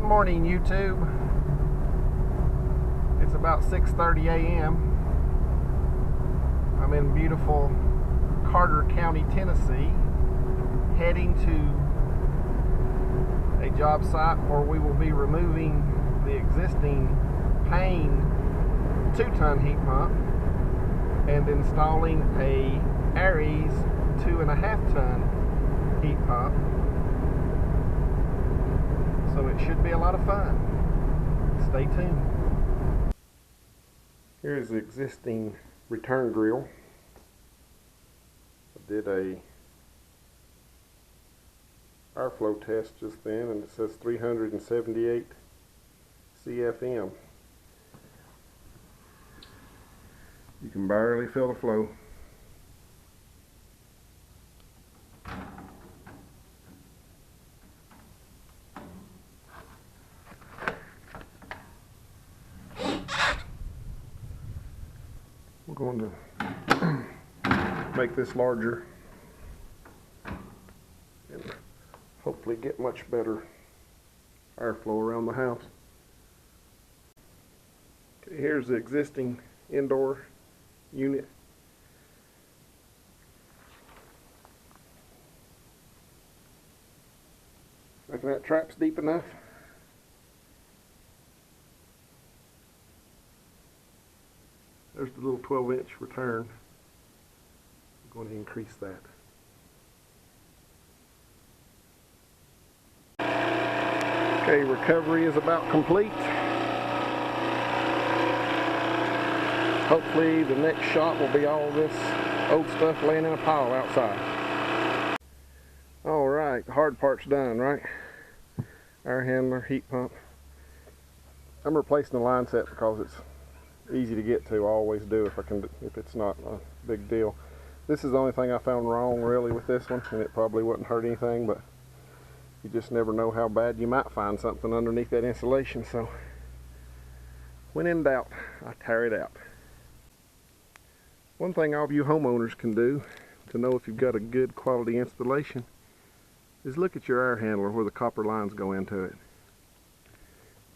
morning, YouTube. It's about 6:30 a.m. I'm in beautiful Carter County, Tennessee, heading to a job site where we will be removing the existing Payne 2-ton heat pump and installing a Aries 2.5-ton heat pump. So it should be a lot of fun. Stay tuned. Here is the existing return grill. I did a airflow test just then and it says 378 CFM. You can barely feel the flow. We're going to make this larger and hopefully get much better airflow around the house. Okay, here's the existing indoor unit. Reckon that trap's deep enough? There's the little 12-inch return. I'm going to increase that. Okay, recovery is about complete. Hopefully the next shot will be all this old stuff laying in a pile outside. Alright, the hard part's done, right? Air handler, heat pump. I'm replacing the line set because it's easy to get to. I always do if it's not a big deal. This is the only thing I found wrong really with this one, and it probably wouldn't hurt anything, but you just never know how bad you might find something underneath that insulation. So when in doubt, I tear it out. One thing all of you homeowners can do to know if you've got a good quality installation is look at your air handler where the copper lines go into it.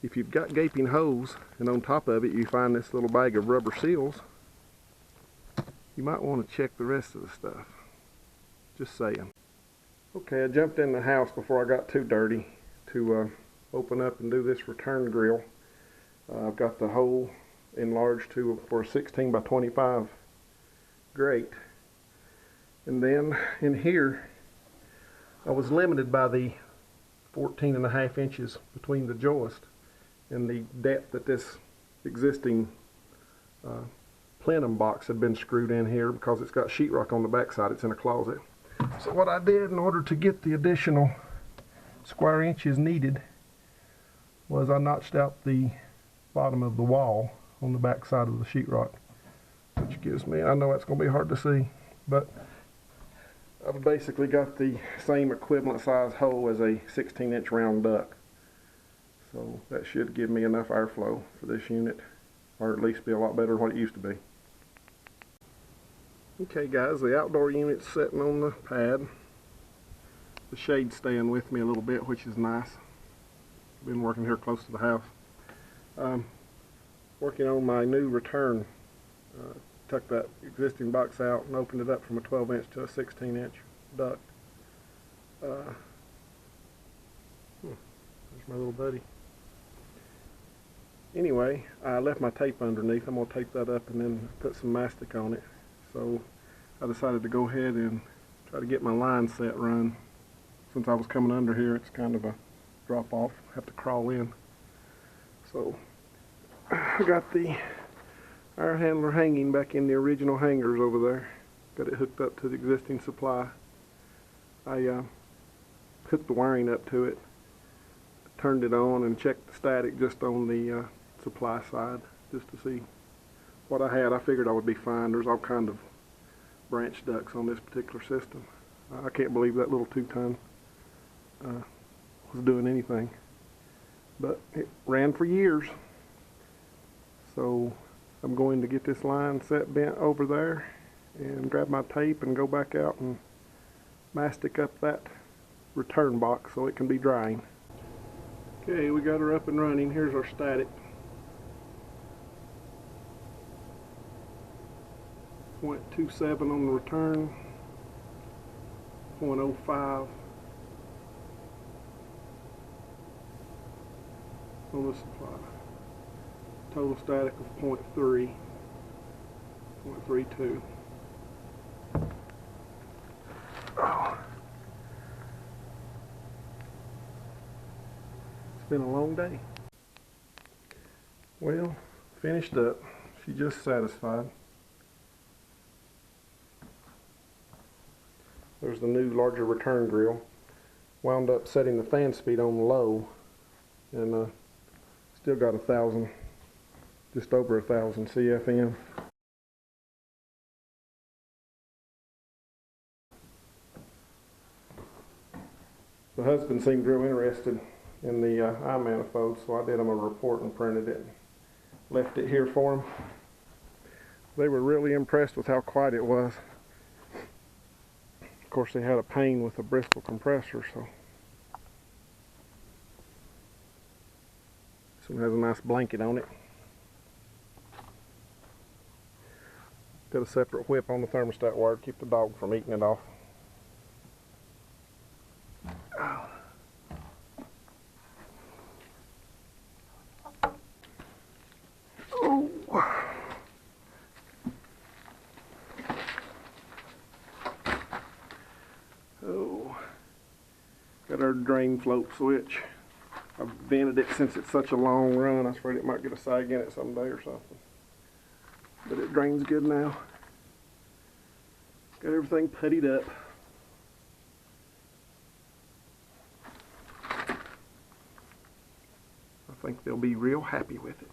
If you've got gaping holes and on top of it you find this little bag of rubber seals, you might want to check the rest of the stuff. Just saying. Okay, I jumped in the house before I got too dirty to open up and do this return grill. I've got the hole enlarged for a 16 by 25 grate. And then in here I was limited by the 14.5 inches between the joist and the depth that this existing plenum box had been screwed in here because it's got sheetrock on the backside. It's in a closet. So what I did in order to get the additional square inches needed was I notched out the bottom of the wall on the backside of the sheetrock, which gives me, I know it's going to be hard to see, but I've basically got the same equivalent size hole as a 16-inch round duct. So that should give me enough airflow for this unit, or at least be a lot better than what it used to be. Okay guys, the outdoor unit's sitting on the pad. The shade's staying with me a little bit, which is nice. Been working here close to the house. Working on my new return. Took that existing box out and opened it up from a 12-inch to a 16-inch duct. There's my little buddy. Anyway, I left my tape underneath. I'm going to tape that up and then put some mastic on it. So I decided to go ahead and try to get my line set run. Since I was coming under here, it's kind of a drop off. I have to crawl in. So I got the air handler hanging back in the original hangers over there. Got it hooked up to the existing supply. I hooked the wiring up to it, turned it on and checked the static just on the supply side just to see what I had. I figured I would be fine. There's all kind of branch ducts on this particular system. I can't believe that little 2-ton was doing anything, but it ran for years. So I'm going to get this line set bent over there and grab my tape and go back out and mastic up that return box so it can be drying. Okay, we got her up and running. Here's our static. 0.27 on the return, 0.05 on the supply. Total static of 0.3, 0.32. Oh. It's been a long day. Well, finished up. She's just satisfied. There's the new larger return grill. Wound up setting the fan speed on low, and still got 1,000, just over 1,000 CFM. The husband seemed real interested in the eye manifold, so I did him a report and printed it. Left it here for them. They were really impressed with how quiet it was. Of course, they had a Payne with a Bristol compressor, so this one has a nice blanket on it. Got a separate whip on the thermostat wire to keep the dog from eating it off. Oh, got our drain float switch. I've vented it since it's such a long run. I was afraid it might get a sag in it someday or something. But it drains good now. Got everything puttied up. I think they'll be real happy with it.